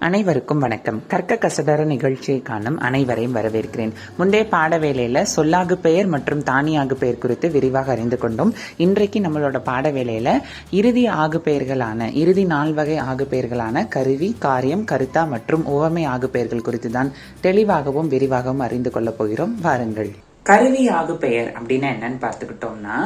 அனைவருக்கும் வணக்கம். கற்க கசடர நிகழ்ச்சியை காணும் அனைவரையும் வரவேற்கிறேன். முந்தைய பாட வேளையில சொல்லாகு பெயர் மற்றும் தானியாகு பெயர் குறித்து விரிவாக அறிந்து கொண்டோம். இன்றைக்கு நம்மளோட பாட வேளையில இறுதி ஆகு பெயர்களான இறுதி 4 வகை ஆகு பெயர்களான கருவி, காரியம், கருத்தா மற்றும் உவமை ஆகு பெயர்கள் குறித்து தான் தெளிவாகவும் விரிவாகவும் அறிந்து கொள்ள போகிறோம். வாருங்கள். கருவி ஆகு பெயர் அப்படின்னா என்னன்னு பார்த்துக்கிட்டோம்னா,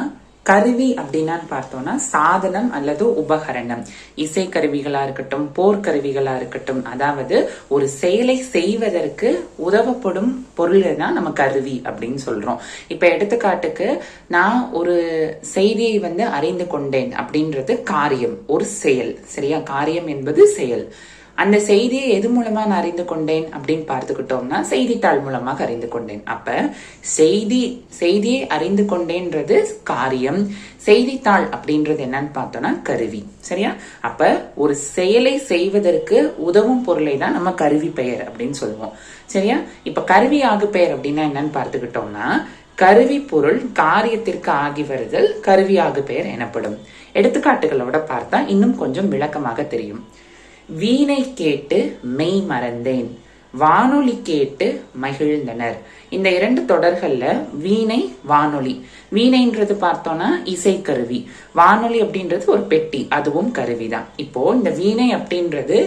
கருவி அப்படின்னா பார்த்தோம்னா சாதனம் அல்லது உபகரணம், இசை கருவிகளா இருக்கட்டும், போர்க்கருவிகளா இருக்கட்டும், அதாவது ஒரு செயலை செய்வதற்கு உதவப்படும் பொருள் தான் நம்ம கருவி அப்படின்னு சொல்றோம். இப்ப எடுத்துக்காட்டுக்கு நான் ஒரு செய்தியை அறிந்து கொண்டேன் அப்படின்றது காரியம், ஒரு செயல். சரியா? காரியம் என்பது செயல். அந்த செய்தியை எது மூலமா நான் அறிந்து கொண்டேன் அப்படின்னு பார்த்துக்கிட்டோம்னா செய்தித்தாள் மூலமாக அறிந்து கொண்டேன். அப்ப செய்தியை அறிந்து கொண்டேன்றது காரியம், செய்தித்தாள் அப்படின்றது என்னன்னு பார்த்தோம்னா கருவி. சரியா? அப்ப ஒரு செயலை செய்வதற்கு உதவும் பொருளை தான் நம்ம கருவி பெயர் அப்படின்னு சொல்லுவோம். சரியா? இப்ப கருவி ஆகு பெயர் அப்படின்னா என்னன்னு பார்த்துக்கிட்டோம்னா, கருவி பொருள் காரியத்திற்கு ஆகி வருதல் கருவியாகு பெயர் எனப்படும். எடுத்துக்காட்டுகளோட பார்த்தா இன்னும் கொஞ்சம் விளக்கமாக தெரியும். வீணை கேட்டு மெய் மறந்தேன், வானொலி கேட்டு மகிழ்ந்தனர். இந்த 2 தொடர்கள்ல வீணை, வானொலி. வீணைன்றது பார்த்தோம்னா இசைக்கருவி, வானொலி அப்படின்றது ஒரு பெட்டி, அதுவும் கருவிதான். இப்போ இந்த வீணை அப்படின்றது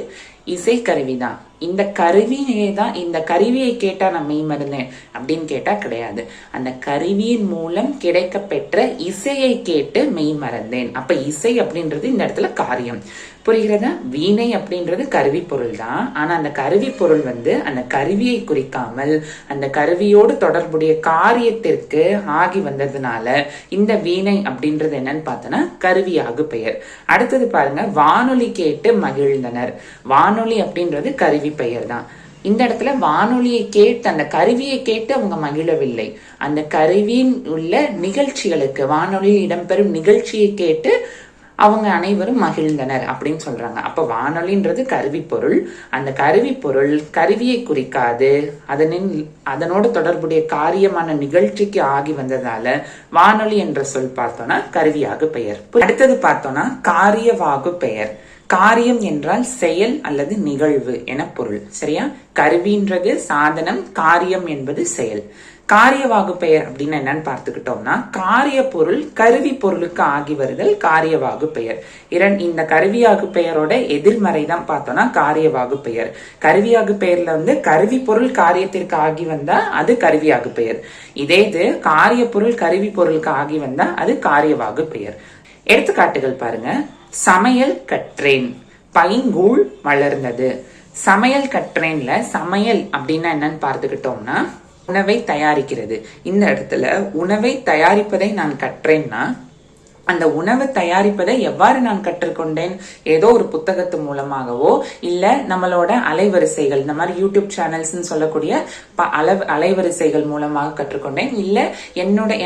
இசை கருவிதான். இந்த கருவியே தான், இந்த கருவியை கேட்டா நான் மெய் மறந்தேன் அப்படின்னு கேட்டா கிடையாது. அந்த கருவியின் மூலம் கிடைக்க பெற்ற இசையை கேட்டு மெய் மறந்தேன். அப்ப இசை அப்படின்றது இந்த இடத்துல காரியம். புரிகிறதா? வீணை அப்படின்றது கருவி பொருள் தான். ஆனா அந்த கருவி பொருள் அந்த கருவியை குறிக்காமல் அந்த கருவியோடு தொடர்புடைய காரியத்திற்கு ஆகி வந்ததுனால இந்த வீணை அப்படின்றது என்னன்னு பார்த்தோன்னா கருவியாகு பெயர். அடுத்தது பாருங்க, வானொலி கேட்டு மகிழ்ந்தனர். வானொலி அப்படின்றது கருவி பெயர் தான். இந்த இடத்துல வானொலியை கேட்டு, அந்த கருவியை கேட்டு அவங்க மகிழவில்லை. அந்த கருவியின் உள்ள நிகழ்ச்சிகளுக்கு, வானொலியில் இடம்பெறும் நிகழ்ச்சியை கேட்டு அவங்க அனைவரும் மகிழ்ந்தனர் அப்படின்னு சொல்றாங்க. அப்ப வானொலின்றது கருவி பொருள். அந்த கருவி பொருள் கருவியை குறிக்காது, அதனோடு தொடர்புடைய காரியமான நிகழ்ச்சிக்கு ஆகி வந்ததால வானொலி என்ற சொல் பார்த்தோம்னா கருவியாகு பெயர். அடுத்தது பார்த்தோம்னா காரியவாகு பெயர். காரியம் என்றால் செயல் அல்லது நிகழ்வு என பொருள். சரியா? கருவின்றது சாதனம், காரியம் என்பது செயல். காரியவாகு பெயர் அப்படின்னு என்னன்னு பார்த்துக்கிட்டோம்னா, காரிய பொருள் கருவி பொருளுக்கு ஆகி வருதல் காரியவாகு பெயர். இந்த கருவியாகு பெயரோட எதிர்மறை தான் பார்த்தோம்னா காரியவாகு பெயர். கருவியாகு பெயர்ல கருவி பொருள் காரியத்திற்கு ஆகி வந்தா அது கருவியாகு பெயர். இதே இது காரிய பொருள் கருவி பொருளுக்கு ஆகி வந்தா அது காரியவாகு பெயர். எடுத்துக்காட்டுகள் பாருங்க. சமையல் கற்றேன், பைங்கூழ் வளர்ந்தது. சமையல் கற்றேன்ல சமையல் அப்படின்னா என்னன்னு பார்த்துக்கிட்டோம்னா உணவை தயாரிக்கிறது. இந்த இடத்துல உணவை தயாரிப்பதை நான் கற்றேன்னா, அந்த உணவு தயாரிப்பதை எவ்வாறு நான் கற்றுக்கொண்டேன்? ஏதோ ஒரு புத்தகத்து மூலமாகவோ இல்ல நம்மளோட அலைவரிசைகள், இந்த மாதிரி யூடியூப் சேனல்ஸ் சொல்லக்கூடிய அலைவரிசைகள் மூலமாக கற்றுக்கொண்டேன். இல்ல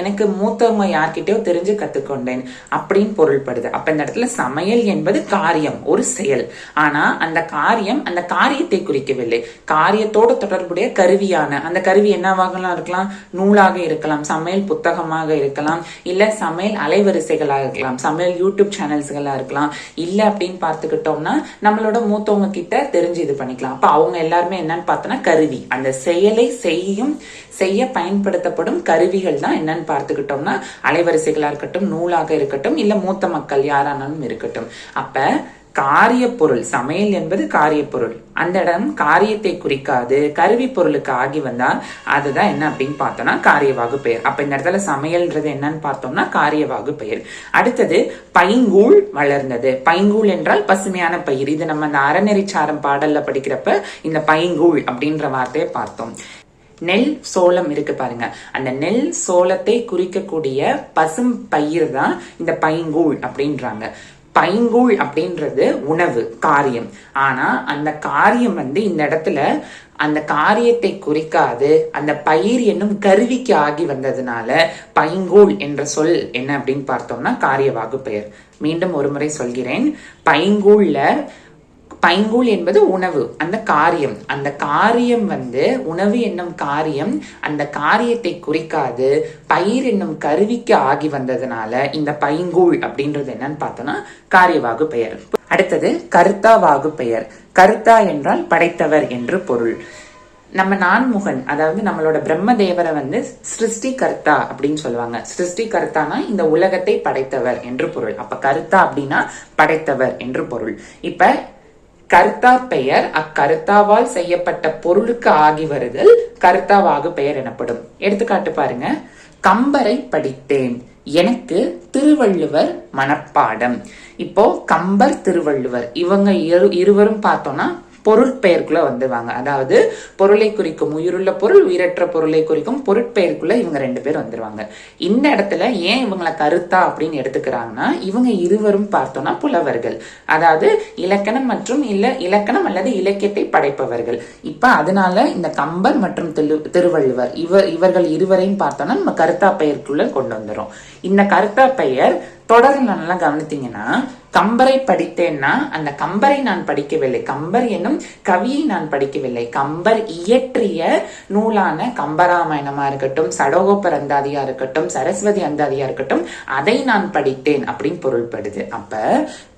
எனக்கு மூத்தவங்க யார்கிட்டயோ தெரிஞ்சு கத்துக்கொண்டேன் அப்படின்னு பொருள்படுது. அப்ப இந்த இடத்துல சமையல் என்பது காரியம், ஒரு செயல். ஆனா அந்த காரியம் அந்த காரியத்தை குறிக்கவில்லை. காரியத்தோடு தொடர்புடைய கருவியான அந்த கருவி என்னவாகலாம் இருக்கலாம்? நூலாக இருக்கலாம், சமையல் புத்தகமாக இருக்கலாம், இல்ல சமையல் அலைவரிசைகள் இருக்கலாம், சமையல் யூடியூப் சேனல்ஸ்களா இருக்கலாம். இல்ல அப்படின்னு பார்த்துக்கிட்டோம்னா நம்மளோட மூத்தவங்க கிட்ட தெரிஞ்சு இது பண்ணிக்கலாம். அப்ப அவங்க எல்லாருமே என்னன்னு பார்த்தோம்னா கருவி. அந்த செயலை செய்ய பயன்படுத்தப்படும் கருவிகள் தான் என்னன்னு பார்த்துக்கிட்டோம்னா அலைவரிசைகளா இருக்கட்டும், நூலாக இருக்கட்டும், இல்ல மூத்த மக்கள் யாரானாலும் இருக்கட்டும். அப்ப காரிய பொருள், சமையல் என்பது காரிய பொருள். அந்த இடம் காரியத்தை குறிக்காது, கருவி பொருளுக்கு ஆகி வந்தா அதுதான் என்ன அப்படின்னு பார்த்தோம்னா காரியவாகு பெயர். அப்ப இந்த இடத்துல சமையல்ன்றது என்னன்னு பார்த்தோம்னா காரியவாகு பெயர். அடுத்தது பைங்கூழ் வளர்ந்தது. பைங்கூழ் என்றால் பசுமையான பயிர். இது நம்ம அந்த அறநெறிச்சாரம் பாடல்ல படிக்கிறப்ப இந்த பைங்கூழ் அப்படின்ற வார்த்தையை பார்த்தோம். நெல், சோளம் இருக்கு பாருங்க. அந்த நெல் சோளத்தை குறிக்கக்கூடிய பசும் பயிர் தான் இந்த பைங்கூழ் அப்படின்றாங்க. பைங்கூழ் அப்படின்றது உணவு, காரியம். ஆனா அந்த காரியம் இந்த இடத்துல அந்த காரியத்தை குறிக்காது, அந்த பயிர் என்னும் கருவிக்கு ஆகி வந்ததுனால பைங்கூழ் என்ற சொல் என்ன அப்படின்னு பார்த்தோம்னா காரியவாகு பெயர். மீண்டும் ஒரு முறை சொல்கிறேன். பைங்கூழ் என்பது உணவு, அந்த காரியம் உணவு என்னும் காரியம் அந்த காரியத்தை குறிக்காது, பயிர் என்னும் கருவிக்கு ஆகி வந்ததுனால இந்த பைங்கூழ் அப்படின்றது என்னன்னு பார்த்தோம்னா காரியவாகு பெயர். அடுத்தது கர்த்தா வாகு பெயர். கர்த்தா என்றால் படைத்தவர் என்று பொருள். நம்ம நான்முகன், அதாவது நம்மளோட பிரம்மதேவரை சிருஷ்டி கர்த்தா அப்படின்னு சொல்லுவாங்க. சிருஷ்டி கர்த்தானா இந்த உலகத்தை படைத்தவர் என்று பொருள். அப்ப கர்த்தா அப்படின்னா படைத்தவர் என்று பொருள். இப்ப கர்த்தா பெயர் அக்கர்த்தாவால் செய்யப்பட்ட பொருளுக்கு ஆகி வருதல் கர்த்தாவாகு பெயர் எனப்படும். எடுத்துக்காட்டு பாருங்க. கம்பரை படித்தேன், எனக்கு திருவள்ளுவர் மனப்பாடம். இப்போ கம்பர் திருவள்ளுவர் இவங்க இருவரும் பார்த்தோம்னா பொருட்பெயருக்குள்ள வந்துவாங்க. அதாவது பொருளை குறிக்கும் உயிருள்ள பொருள், உயிரற்ற பொருளை குறிக்கும் பொருட்பெயருக்குள்ள இவங்க 2 பேர் வந்துருவாங்க. இந்த இடத்துல ஏன் இவங்களை கருத்தா அப்படின்னு எடுத்துக்கிறாங்கன்னா, இவங்க இருவரும் பார்த்தோம்னா புலவர்கள், அதாவது இலக்கணம் மற்றும் இலக்கணம் அல்லது இலக்கியத்தை படைப்பவர்கள். இப்ப அதனால இந்த கம்பர் மற்றும் திருவள்ளுவர் இவர்கள் இருவரையும் பார்த்தோம்னா நம்ம கருத்தா பெயருக்குள்ள கொண்டு வந்துடும். இந்த கருத்தா பெயர் தொடர்ந்து நல்லா கவனித்தீங்கன்னா, கம்பரை படித்தேன்னா அந்த கம்பரை நான் படிக்கவில்லை, கம்பர் என்னும் கவியை நான் படிக்கவில்லை, கம்பர் இயற்றிய நூலான கம்பராமாயணமா இருக்கட்டும், சடகோபர் அந்தாதியா இருக்கட்டும், சரஸ்வதி அந்தாதியா இருக்கட்டும், அதை நான் படித்தேன் அப்படின்னு பொருள்படுது. அப்ப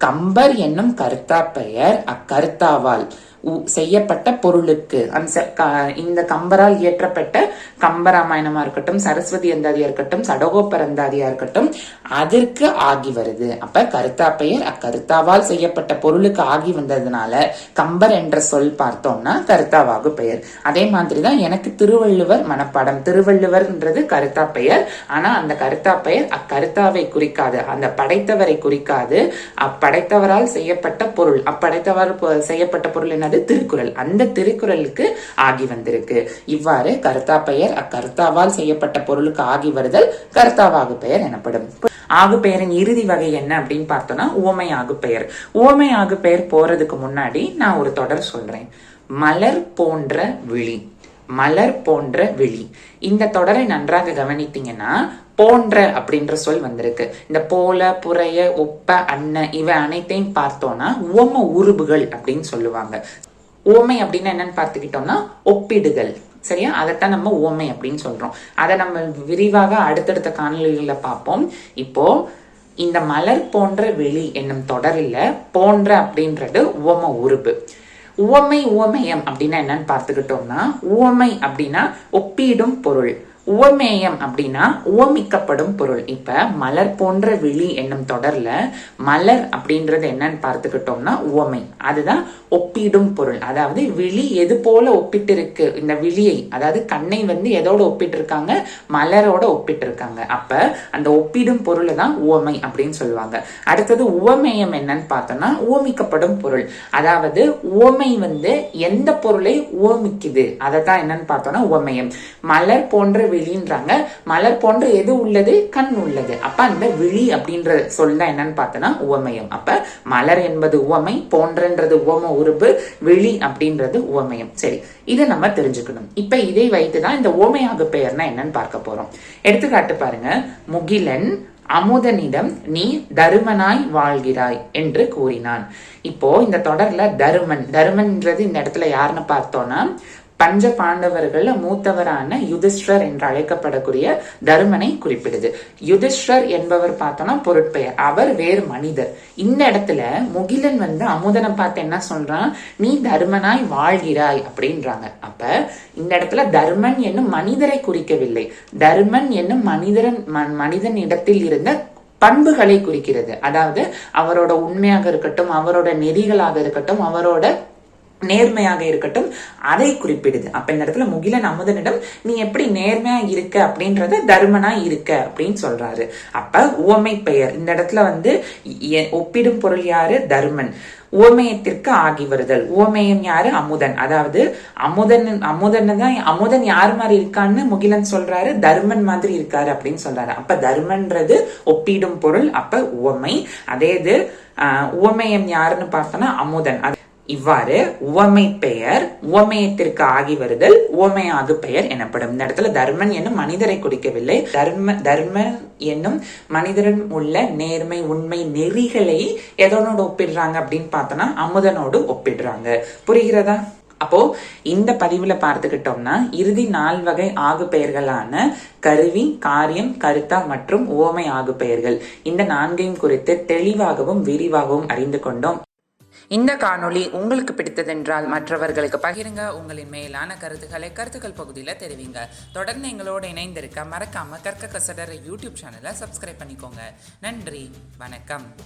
கம்பர் என்னும் கர்த்தா பெயர் அக்கர்த்தாவால் செய்யப்பட்ட பொருளுக்கு, இந்த கம்பரால் இயற்றப்பட்ட கம்பராமாயணமா இருக்கட்டும், சரஸ்வதி அந்தாதியா இருக்கட்டும், சடகோபர் அந்தாதியா இருக்கட்டும், அதற்கு ஆகி வருது. அப்ப கர்த்தா பெயர் அக்கர்த்தாவால் செய்யப்பட்ட பொருளுக்கு ஆகி வந்ததுனால கம்பர் என்ற சொல் பார்த்தோம்னா கர்த்தாவாகு பெயர். அதே மாதிரிதான் எனக்கு திருவள்ளுவர் மனப்பாடம். திருவள்ளுவர்ன்றது கர்த்தா பெயர். ஆனா அந்த கர்த்தா பெயர் அக்கர்த்தாவை குறிக்காது, அந்த படைத்தவரை குறிக்காது. அப்படைத்தவரால் செய்யப்பட்ட பொருள், அப்படைத்தவர் செய்யப்பட்ட பொருள் என்னது? திருக்குறள். அந்த திருக்குறளுக்கு ஆகி வந்திருக்கு. இவ்வாறு கர்த்தா பெயர் அக்கர்த்தாவால் செய்யப்பட்ட பொருளுக்கு ஆகி வருதல் கர்த்தாவாகு பெயர் எனப்படும். ஆகு பெயரின் இறுதி வகை என்ன அப்படின்னு பார்த்தோம்னா உவமை ஆகு பெயர். உவமை ஆகு பெயர் போறதுக்கு முன்னாடி நான் ஒரு தொடர் சொல்றேன். மலர் போன்ற விழி, மலர் போன்ற விழி. இந்த தொடரை நன்றாக கவனித்தீங்கன்னா போன்ற அப்படின்ற சொல் வந்திருக்கு. இந்த போல, புறைய, ஒப்ப, அன்ன இவை அனைத்தையும் பார்த்தோம்னா உவம உருபுகள் அப்படின்னு சொல்லுவாங்க. உவமை அப்படின்னா என்னன்னு பார்த்துக்கிட்டோம்னா ஒப்பிடுதல். சரியா? அதைத்தான் நம்ம உவமை அப்படின்னு சொல்றோம். அதை நம்ம விரிவாக அடுத்தடுத்த காணொலிகளில் பார்ப்போம். இப்போ இந்த மலர் போன்ற வெளி என்னும் தொடரில் போன்ற அப்படின்றது உவம உருபு. உவமை உவமேயம் அப்படின்னா என்னன்னு பார்த்துக்கிட்டோம்னா, உவமை அப்படின்னா ஒப்பிடும் பொருள், உவமேயம் அப்படின்னா உவமிக்கப்படும் பொருள். இப்ப மலர் போன்ற விழி என்னும் தொடர்ல மலர் அப்படின்றது என்னன்னு பார்த்துக்கிட்டோம்னா உவமை, அதுதான் ஒப்பிடும் பொருள். அதாவது விழி எது போல ஒப்பிட்டு இருக்கு, இந்த விழியை அதாவது கண்ணை எதோட ஒப்பிட்டு இருக்காங்க? மலரோட ஒப்பிட்டு இருக்காங்க. அப்ப அந்த ஒப்பிடும் பொருளை தான் உவமை அப்படின்னு சொல்லுவாங்க. அடுத்தது உவமேயம் என்னன்னு பார்த்தோம்னா உவமிக்கப்படும் பொருள். அதாவது உவமை எந்த பொருளை உவமிக்குது அதை தான் என்னன்னு பார்த்தோம்னா உவமேயம். மலர் போன்ற விழின்றாங்க, மலர் போன்ற எது உள்ளது? கண் உள்ளது. அப்ப அந்த விழி அப்படின்ற சொல் தான் என்னன்னு பார்த்தோம்னா உவமயம். அப்ப மலர் என்பது உவமை, போன்றன்றது உவம உருபு, விழி அப்படின்றது உவமயம். சரி, இதை நம்ம தெரிஞ்சுக்கணும். இப்ப இதை வைத்துதான் இந்த உவமையாக பெயர்னா என்னன்னு பார்க்க போறோம். எடுத்துக்காட்டு பாருங்க. முகிலன் அமுதனிடம் நீ தருமனாய் வாழ்கிறாய் என்று கூறினான். இப்போ இந்த தொடர்ல தருமன்ன்றது இந்த இடத்துல யாருன்னு பார்த்தோம்னா பஞ்ச பாண்டவர்கள் மூத்தவரான யுதிஷ்டர் என்று அழைக்கப்படக்கூடிய தருமனை குறிப்பிடுது. யுதிஷ்டர் என்பவர் பார்த்தோம்னா பொருட்பெயர், அவர் வேறு மனிதர். இந்த இடத்துல முகிலன் அமுதனை பார்த்து என்ன சொல்றான்? நீ தருமனாய் வாழ்கிறாய் அப்படின்றாங்க. அப்ப இந்த இடத்துல தர்மன் என்னும் மனிதரை குறிக்கவில்லை, தர்மன் என்னும் மனிதன் இடத்தில் இருந்த பண்புகளை குறிக்கிறது. அதாவது அவரோட உண்மையாக இருக்கட்டும், அவரோட நெறிகளாக இருக்கட்டும், அவரோட நேர்மையாக இருக்கட்டும், அதை குறிப்பிடுது. அப்ப இந்த இடத்துல முகிலன் அமுதனிடம் நீ எப்படி நேர்மையா இருக்க அப்படின்றத தர்மனா இருக்க அப்படின்னு சொல்றாரு. அப்ப உவமை பெயர் இந்த இடத்துல ஒப்பிடும் பொருள் யாரு? தர்மன். உவமேயத்திற்கு ஆகி வருதல். உவமேயம் யாரு? அமுதன். அதாவது அமுதன் யார் மாதிரி இருக்கான்னு முகிலன் சொல்றாரு, தர்மன் மாதிரி இருக்காரு அப்படின்னு சொல்றாரு. அப்ப தர்மன்றது ஒப்பிடும் பொருள், அப்ப உவமை. அதே இது உவமேயம் யாருன்னு பார்த்தோம்னா அமுதன். இவ்வாறு உவமை பெயர் உவமேயத்திற்கு ஆகி வருதல் உவமையாகு பெயர் எனப்படும். இந்த இடத்துல தர்மன் என்னும் மனிதரை குறிக்கவில்லை, தர்மன் என்னும் மனிதன் உள்ள நேர்மை, உண்மை, நெறிகளை எதனோடு ஒப்பிடுறாங்க அப்படின்னு பார்த்தோம்னா அமுதனோடு ஒப்பிடுறாங்க. புரிகிறதா? அப்போ இந்த பதிவுல பார்த்துக்கிட்டோம்னா இறுதி 4 வகை ஆகு பெயர்களான கருவி, காரியம், கருத்தா மற்றும் உவமை ஆகு பெயர்கள் இந்த 4ஐயும் குறித்து தெளிவாகவும் விரிவாகவும் அறிந்து கொண்டோம். இந்த காணொளி உங்களுக்கு பிடித்ததென்றால் மற்றவர்களுக்கு பகிருங்க. உங்களின் மேலான கருத்துக்கள் பகுதியில் தெரிவிங்க. தொடர்ந்து எங்களோடு இணைந்திருக்க மறக்காம கற்க கசடற யூடியூப் சேனலை சப்ஸ்கிரைப் பண்ணிக்கோங்க. நன்றி, வணக்கம்.